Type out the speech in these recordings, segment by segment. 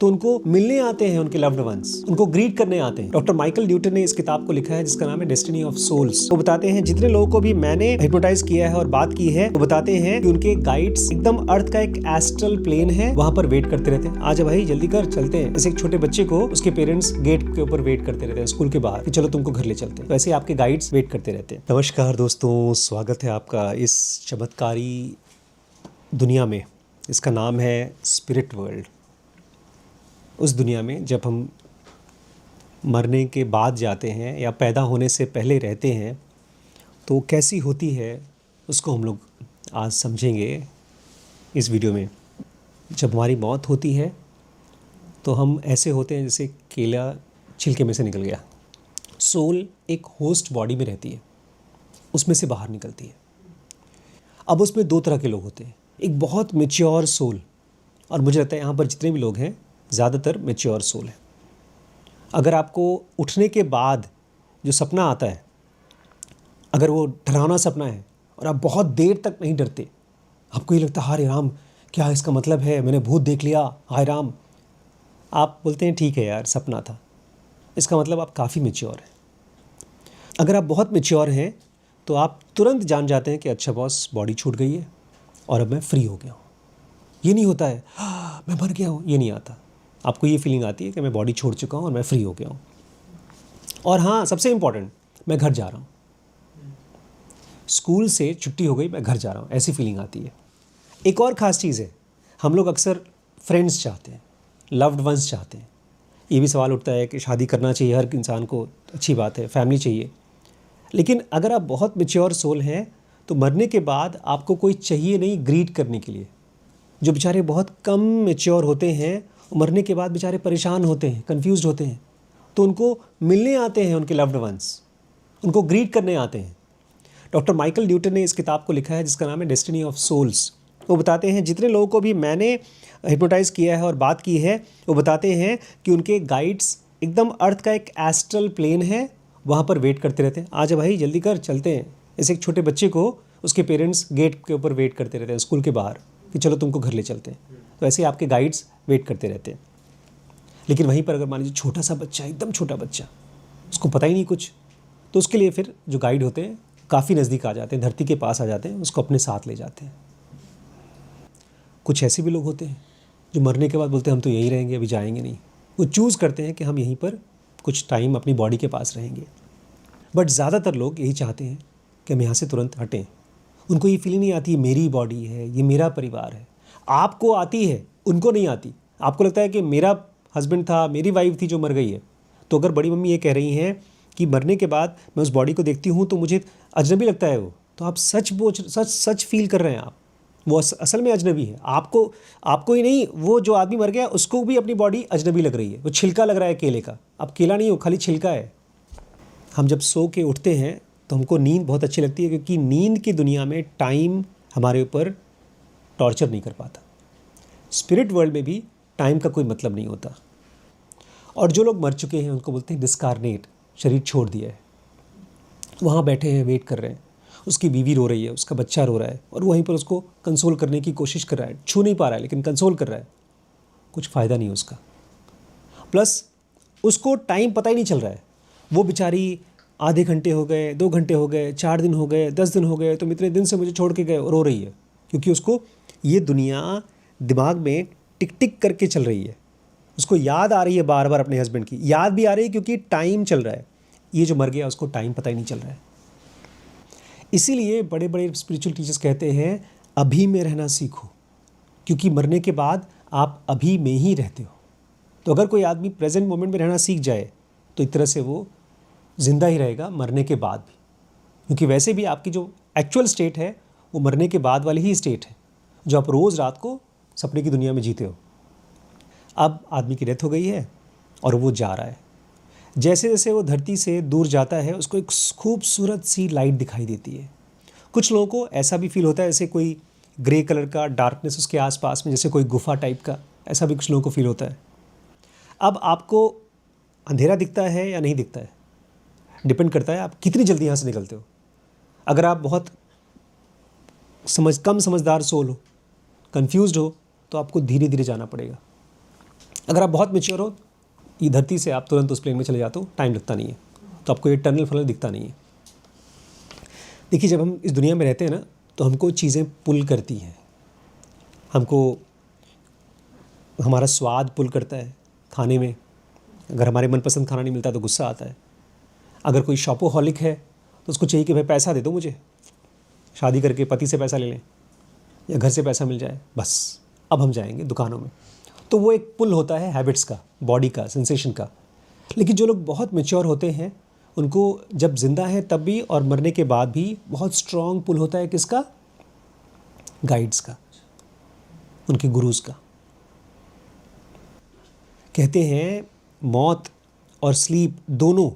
तो उनको मिलने आते हैं उनके लव्ड वंस, उनको ग्रीट करने आते हैं। डॉक्टर माइकल न्यूटन ने इस किताब को लिखा है जिसका नाम है डेस्टिनी ऑफ सोल्स। वो बताते हैं जितने लोगों को भी मैंने हिप्नोटाइज किया है और बात की है, वो बताते हैं कि उनके गाइड्स एकदम अर्थ का एक एस्ट्रल प्लेन है, वहां पर वेट करते रहते हैं। आजा भाई जल्दी कर, चलते हैं। जैसे एक छोटे बच्चे को उसके पेरेंट्स गेट के ऊपर वेट करते रहते हैं स्कूल के बाहर कि चलो तुमको घर ले चलते हैं, तो ऐसे आपके गाइड्स वेट करते रहते हैं। नमस्कार दोस्तों, स्वागत है आपका इस चमत्कारी दुनिया में। इसका नाम है स्पिरिट वर्ल्ड। उस दुनिया में जब हम मरने के बाद जाते हैं या पैदा होने से पहले रहते हैं तो कैसी होती है उसको हम लोग आज समझेंगे इस वीडियो में। जब हमारी मौत होती है तो हम ऐसे होते हैं जैसे केला छिलके में से निकल गया। सोल एक होस्ट बॉडी में रहती है, उसमें से बाहर निकलती है। अब उसमें दो तरह के लोग होते हैं, एक बहुत मैच्योर सोल, और मुझे लगता है यहाँ पर जितने भी लोग हैं ज़्यादातर मैच्योर सोल है। अगर आपको उठने के बाद जो सपना आता है, अगर वो डरावना सपना है और आप बहुत देर तक नहीं डरते, आपको ये लगता है हाय राम क्या इसका मतलब है, मैंने भूत देख लिया, हाय राम, आप बोलते हैं ठीक है यार सपना था, इसका मतलब आप काफ़ी मैच्योर हैं। अगर आप बहुत मैच्योर हैं तो आप तुरंत जान जाते हैं कि अच्छा बॉस, बॉडी छूट गई है और अब मैं फ्री हो गया हूँ। ये नहीं होता है मैं मर गया हूँ, ये नहीं आता। आपको ये फीलिंग आती है कि मैं बॉडी छोड़ चुका हूँ और मैं फ्री हो गया हूँ। और हाँ, सबसे इम्पॉर्टेंट, मैं घर जा रहा हूँ, स्कूल से छुट्टी हो गई, मैं घर जा रहा हूँ, ऐसी फीलिंग आती है। एक और ख़ास चीज़ है, हम लोग अक्सर फ्रेंड्स चाहते हैं, लव्ड वंस चाहते हैं। ये भी सवाल उठता है कि शादी करना चाहिए हर इंसान को, अच्छी बात है, फैमिली चाहिए। लेकिन अगर आप बहुत मैच्योर सोल हैं तो मरने के बाद आपको कोई चाहिए नहीं ग्रीट करने के लिए। जो बेचारे बहुत कम मैच्योर होते हैं, मरने के बाद बेचारे परेशान होते हैं, कंफ्यूज्ड होते हैं, तो उनको मिलने आते हैं उनके लव्ड वंस, उनको ग्रीट करने आते हैं। डॉक्टर माइकल न्यूटन ने इस किताब को लिखा है जिसका नाम है डेस्टिनी ऑफ सोल्स। वो बताते हैं जितने लोगों को भी मैंने हिप्नोटाइज किया है और बात की है, वो बताते हैं कि उनके गाइड्स एकदम अर्थ का एक एस्ट्रल प्लेन है, वहाँ पर वेट करते रहते हैं। आजा भाई जल्दी कर, चलते हैं। जैसे एक छोटे बच्चे को उसके पेरेंट्स गेट के ऊपर वेट करते रहते हैं स्कूल के बाहर कि चलो तुमको घर ले चलते हैं, तो ऐसे आपके गाइड्स वेट करते रहते हैं। लेकिन वहीं पर अगर मान लीजिए छोटा सा बच्चा, एकदम छोटा बच्चा, उसको पता ही नहीं कुछ, तो उसके लिए फिर जो गाइड होते हैं काफ़ी नज़दीक आ जाते हैं, धरती के पास आ जाते हैं, उसको अपने साथ ले जाते हैं। कुछ ऐसे भी लोग होते हैं जो मरने के बाद बोलते हैं हम तो यहीं रहेंगे, अभी जाएंगे नहीं। वो चूज़ करते हैं कि हम यहीं पर कुछ टाइम अपनी बॉडी के पास रहेंगे। बट ज़्यादातर लोग यही चाहते हैं कि हम यहाँ से तुरंत हटें। उनको ये फीलिंग नहीं आती, ये मेरी बॉडी है, ये मेरा परिवार है। आपको आती है, उनको नहीं आती। आपको लगता है कि मेरा हस्बैंड था, मेरी वाइफ थी जो मर गई है। तो अगर बड़ी मम्मी ये कह रही हैं कि मरने के बाद मैं उस बॉडी को देखती हूँ तो मुझे अजनबी लगता है, वो तो आप सच फील कर रहे हैं। आप वो असल में अजनबी है। आपको ही नहीं, वो जो आदमी मर गया उसको भी अपनी बॉडी अजनबी लग रही है। वो छिलका लग रहा है केले का, अब केला नहीं हो, खाली छिलका है। हम जब सो के उठते हैं तो हमको नींद बहुत अच्छी लगती है, क्योंकि नींद की दुनिया में टाइम हमारे ऊपर टॉर्चर नहीं कर पाता। स्पिरिट वर्ल्ड में भी टाइम का कोई मतलब नहीं होता। और जो लोग मर चुके हैं उनको बोलते हैं डिस्कारनेट, शरीर छोड़ दिया है। वहाँ बैठे हैं, वेट कर रहे हैं, उसकी बीवी रो रही है, उसका बच्चा रो रहा है, और वहीं पर उसको कंसोल करने की कोशिश कर रहा है। छू नहीं पा रहा है लेकिन कंसोल कर रहा है। कुछ फ़ायदा नहीं उसका। प्लस उसको टाइम पता ही नहीं चल रहा है। वो बेचारी आधे घंटे हो गए, 2 घंटे हो गए, 4 दिन हो गए, 10 दिन हो गए, तुम इतने दिन से मुझे छोड़ के गए, और रो रही है, क्योंकि उसको ये दुनिया दिमाग में टिक टिक करके चल रही है। उसको याद आ रही है बार बार अपने हस्बैंड की, याद भी आ रही है क्योंकि टाइम चल रहा है। ये जो मर गया उसको टाइम पता ही नहीं चल रहा है। इसीलिए बड़े बड़े स्पिरिचुअल टीचर्स कहते हैं अभी में रहना सीखो, क्योंकि मरने के बाद आप अभी में ही रहते हो। तो अगर कोई आदमी प्रेजेंट मोमेंट में रहना सीख जाए तो एक तरह से वो ज़िंदा ही रहेगा मरने के बाद भी, क्योंकि वैसे भी आपकी जो एक्चुअल स्टेट है वो मरने के बाद वाली ही स्टेट है, जो आप रोज़ रात को सपने की दुनिया में जीते हो। अब आदमी की डेथ हो गई है और वो जा रहा है। जैसे जैसे वो धरती से दूर जाता है उसको एक खूबसूरत सी लाइट दिखाई देती है। कुछ लोगों को ऐसा भी फील होता है जैसे कोई ग्रे कलर का डार्कनेस उसके आसपास में, जैसे कोई गुफा टाइप का, ऐसा भी कुछ लोगों को फील होता है। अब आपको अंधेरा दिखता है या नहीं दिखता है, डिपेंड करता है आप कितनी जल्दी यहाँ से निकलते हो। अगर आप बहुत कम समझदार सोल हो, कंफ्यूज्ड हो, तो आपको धीरे धीरे जाना पड़ेगा। अगर आप बहुत मैच्योर हो, ये धरती से आप तुरंत उस प्लेन में चले जाते हो, टाइम लगता नहीं है, तो आपको ये टनल फनल दिखता नहीं है। देखिए, जब हम इस दुनिया में रहते हैं ना, तो हमको चीज़ें पुल करती हैं। हमको हमारा स्वाद पुल करता है खाने में। अगर हमारे मनपसंद खाना नहीं मिलता तो गुस्सा आता है। अगर कोई शॉपोहॉलिक है तो उसको चाहिए कि भाई पैसा दे दो मुझे, शादी करके पति से पैसा ले लें या घर से पैसा मिल जाए, बस अब हम जाएंगे दुकानों में। तो वो एक पुल होता है हैबिट्स का, बॉडी का, सेंसेशन का। लेकिन जो लोग बहुत मैच्योर होते हैं, उनको जब जिंदा है तब भी और मरने के बाद भी बहुत स्ट्रॉन्ग पुल होता है किसका? गाइड्स का, उनके गुरुज का। कहते हैं मौत और स्लीप दोनों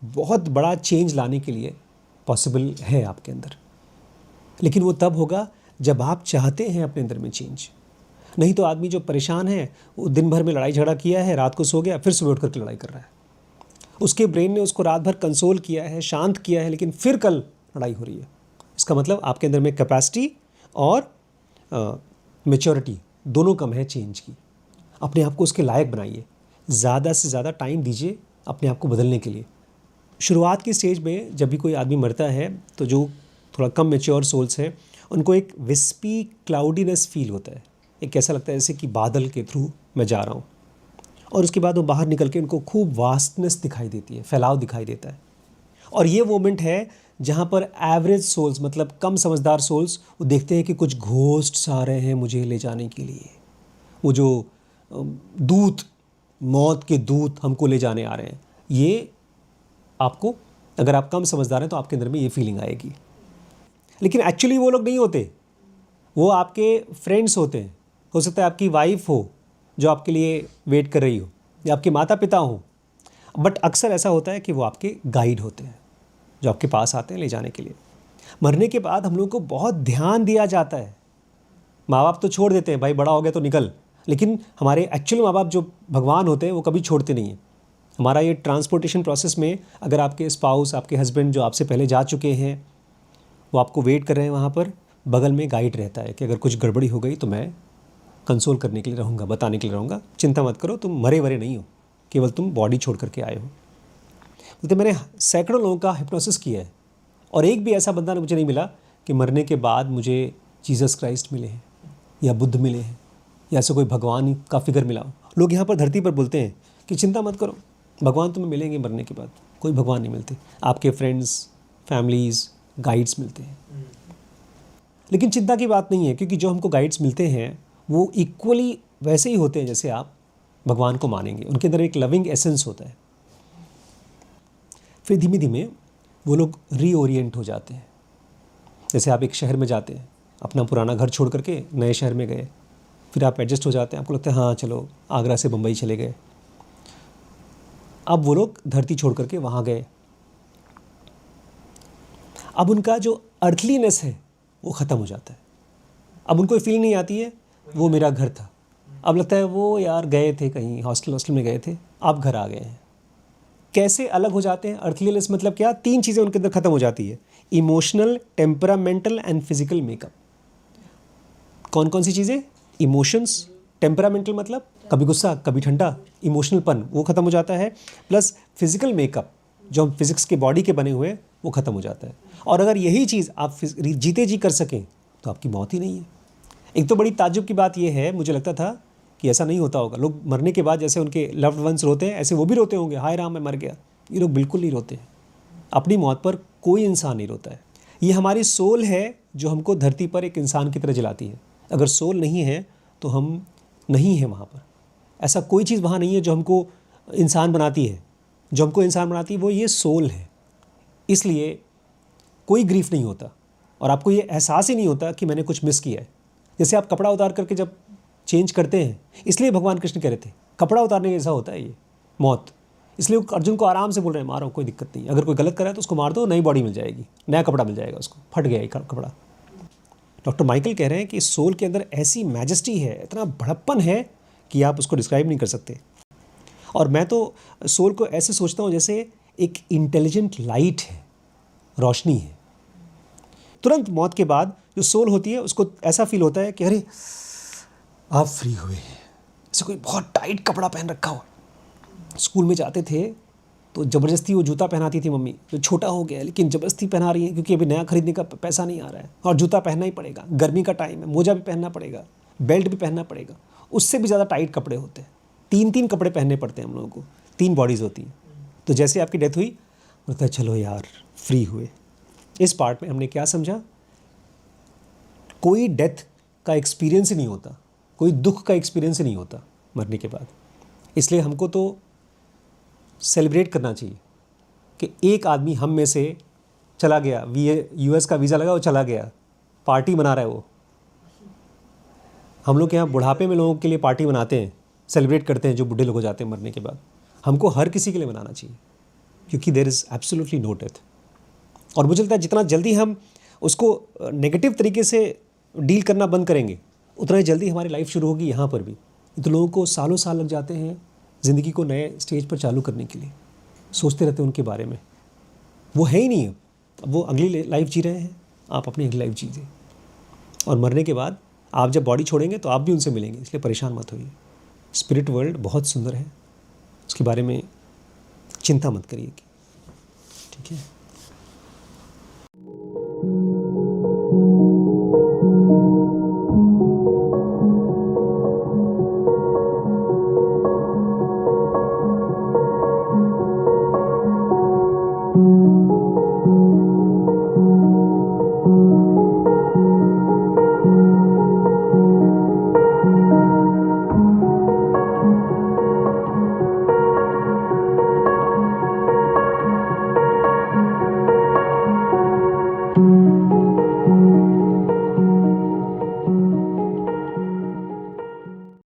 बहुत बड़ा चेंज लाने के लिए पॉसिबल है आपके अंदर, लेकिन वो तब होगा जब आप चाहते हैं अपने अंदर में चेंज। नहीं तो आदमी जो परेशान है, वो दिन भर में लड़ाई झगड़ा किया है, रात को सो गया, फिर सुबह उठ करके लड़ाई कर रहा है। उसके ब्रेन ने उसको रात भर कंसोल किया है, शांत किया है, लेकिन फिर कल लड़ाई हो रही है। इसका मतलब आपके अंदर में कैपेसिटी और मैच्योरिटी दोनों कम है चेंज की। अपने आप को उसके लायक बनाइए, ज़्यादा से ज़्यादा टाइम दीजिए अपने आप को बदलने के लिए। शुरुआत की स्टेज में जब भी कोई आदमी मरता है, तो जो थोड़ा कम मैच्योर सोल्स हैं, उनको एक विस्पी क्लाउडीनेस फील होता है। एक ऐसा लगता है जैसे कि बादल के थ्रू मैं जा रहा हूँ, और उसके बाद वो बाहर निकल के उनको खूब वास्टनेस दिखाई देती है, फैलाव दिखाई देता है। और ये मोमेंट है जहाँ पर एवरेज सोल्स, मतलब कम समझदार सोल्स, वो देखते हैं कि कुछ घोस्ट्स आ रहे हैं मुझे ले जाने के लिए। वो जो दूत, मौत के दूत हमको ले जाने आ रहे हैं। ये आपको, अगर आप कम समझदार हैं तो आपके अंदर में ये फीलिंग आएगी। लेकिन एक्चुअली वो लोग नहीं होते, वो आपके फ्रेंड्स होते हैं। हो सकता है आपकी वाइफ हो जो आपके लिए वेट कर रही हो, या आपके माता पिता हो, बट अक्सर ऐसा होता है कि वो आपके गाइड होते हैं जो आपके पास आते हैं ले जाने के लिए। मरने के बाद हम लोग को बहुत ध्यान दिया जाता है। माँ बाप तो छोड़ देते हैं, भाई बड़ा हो गया तो निकल, लेकिन हमारे एक्चुअल माँ बाप जो भगवान होते हैं वो कभी छोड़ते नहीं हैं। हमारा ये ट्रांसपोर्टेशन प्रोसेस में अगर आपके स्पाउस, आपके हस्बैंड जो आपसे पहले जा चुके हैं, वो आपको वेट कर रहे हैं वहाँ पर, बगल में गाइड रहता है कि अगर कुछ गड़बड़ी हो गई तो मैं कंसोल करने के लिए रहूँगा, बताने के लिए रहूँगा, चिंता मत करो, तुम मरे वरे नहीं हो, केवल तुम बॉडी छोड़ करके आए हो। बोलते मैंने सैकड़ों लोगों का हिप्नोसिस किया है, और एक भी ऐसा बंदा मुझे नहीं मिला कि मरने के बाद मुझे जीसस क्राइस्ट मिले हैं या बुद्ध मिले हैं या ऐसा कोई भगवान का फिगर मिला हो। लोग यहाँ पर धरती पर बोलते हैं कि चिंता मत करो, भगवान तुम्हें मिलेंगे मरने के बाद। कोई भगवान नहीं मिलते, आपके फ्रेंड्स, फैमिलीज़, गाइड्स मिलते हैं। लेकिन चिंता की बात नहीं है, क्योंकि जो हमको गाइड्स मिलते हैं वो इक्वली वैसे ही होते हैं जैसे आप भगवान को मानेंगे। उनके अंदर एक लविंग एसेंस होता है। फिर धीमे धीमे वो लोग रीओरिएंट हो जाते हैं। जैसे आप एक शहर में जाते हैं, अपना पुराना घर छोड़ करके नए शहर में गए, फिर आप एडजस्ट हो जाते हैं, आपको लगता है हाँ चलो आगरा से बम्बई चले गए। अब वो लोग धरती छोड़ करके वहाँ गए। अब उनका जो अर्थलीनेस है वो ख़त्म हो जाता है। अब उनको फीलिंग नहीं आती है वो मेरा घर था। अब लगता है वो यार गए थे कहीं हॉस्टल में गए थे, अब घर आ गए हैं। कैसे अलग हो जाते हैं? अर्थलीनेस मतलब क्या? 3 चीज़ें उनके अंदर ख़त्म हो जाती है, emotional, temperamental and physical makeup. कौन कौन सी चीज़ें? इमोशंस, टेम्परामेंटल मतलब कभी गुस्सा कभी ठंडा, इमोशनलपन वो ख़त्म हो जाता है, प्लस फिजिकल मेकअप जो हम फिज़िक्स के बॉडी के बने हुए हैं वो ख़त्म हो जाता है। और अगर यही चीज़ आप जीते जी कर सकें तो आपकी मौत ही नहीं है। एक तो बड़ी ताज्जुब की बात यह है, मुझे लगता था कि ऐसा नहीं होता होगा। लोग मरने के बाद जैसे उनके लव्ड वंस रोते हैं ऐसे वो भी रोते होंगे, हाय राम मैं मर गया। ये लोग बिल्कुल नहीं रोते हैं। अपनी मौत पर कोई इंसान नहीं रोता है। ये हमारी सोल है जो हमको धरती पर एक इंसान की तरह जलाती है। अगर सोल नहीं है तो हम नहीं हैं वहाँ पर। ऐसा कोई चीज़ वहाँ नहीं है जो हमको इंसान बनाती है। जो हमको इंसान बनाती है वो ये सोल है। इसलिए कोई ग्रीफ नहीं होता और आपको ये एहसास ही नहीं होता कि मैंने कुछ मिस किया है। जैसे आप कपड़ा उतार करके जब चेंज करते हैं, इसलिए भगवान कृष्ण कह रहे थे कपड़ा उतारने जैसा होता है ये मौत। इसलिए अर्जुन को आराम से बोल रहे हैं मारो, कोई दिक्कत नहीं। अगर कोई गलत कर रहा है तो उसको मार दो, नई बॉडी मिल जाएगी, नया कपड़ा मिल जाएगा उसको, फट गया ये कपड़ा। डॉक्टर माइकल कह रहे हैं कि सोल के अंदर ऐसी मैजेस्टी है, इतना बड़प्पन है कि आप उसको डिस्क्राइब नहीं कर सकते। और मैं तो सोल को ऐसे सोचता हूँ जैसे एक इंटेलिजेंट लाइट है, रोशनी है। तुरंत मौत के बाद जो सोल होती है उसको ऐसा फील होता है कि अरे आप फ्री हुए, जैसे कोई बहुत टाइट कपड़ा पहन रखा हो। स्कूल में जाते थे तो ज़बरदस्ती वो जूता पहनाती थी मम्मी, जो छोटा हो गया है लेकिन ज़बरदस्ती पहना रही है क्योंकि अभी नया खरीदने का पैसा नहीं आ रहा है और जूता पहनना ही पड़ेगा, गर्मी का टाइम है, मोजा भी पहनना पड़ेगा, बेल्ट भी पहनना पड़ेगा। उससे भी ज़्यादा टाइट कपड़े होते हैं, 3 कपड़े पहनने पड़ते हैं हम लोगों को, 3 बॉडीज़ होती हैं। तो जैसे आपकी डेथ हुई, बोलता है चलो यार फ्री हुए। इस पार्ट में हमने क्या समझा, कोई डेथ का एक्सपीरियंस ही नहीं होता, कोई दुख का एक्सपीरियंस ही नहीं होता मरने के बाद। इसलिए हमको तो सेलिब्रेट करना चाहिए कि एक आदमी हम में से चला गया, US का वीज़ा लगा, वो चला गया, पार्टी मना रहा है वो। हम लोग यहाँ बुढ़ापे में लोगों के लिए पार्टी मनाते हैं, सेलिब्रेट करते हैं जो बूढ़े लोग हो जाते हैं मरने के बाद। हमको हर किसी के लिए मनाना चाहिए क्योंकि there is absolutely no death. और मुझे लगता है जितना जल्दी हम उसको नेगेटिव तरीके से डील करना बंद करेंगे, उतना ही जल्दी हमारी लाइफ शुरू होगी यहाँ पर भी। तो लोगों को सालों साल लग जाते हैं ज़िंदगी को नए स्टेज पर चालू करने के लिए, सोचते रहते हैं उनके बारे में। वो है ही नहीं, अब वो अगली लाइफ जी रहे हैं, आप अपनी अगली लाइफ जीजिए। और मरने के बाद आप जब बॉडी छोड़ेंगे तो आप भी उनसे मिलेंगे, इसलिए परेशान मत होइए। स्पिरिट वर्ल्ड बहुत सुंदर है, उसके बारे में चिंता मत करिए। ठीक है।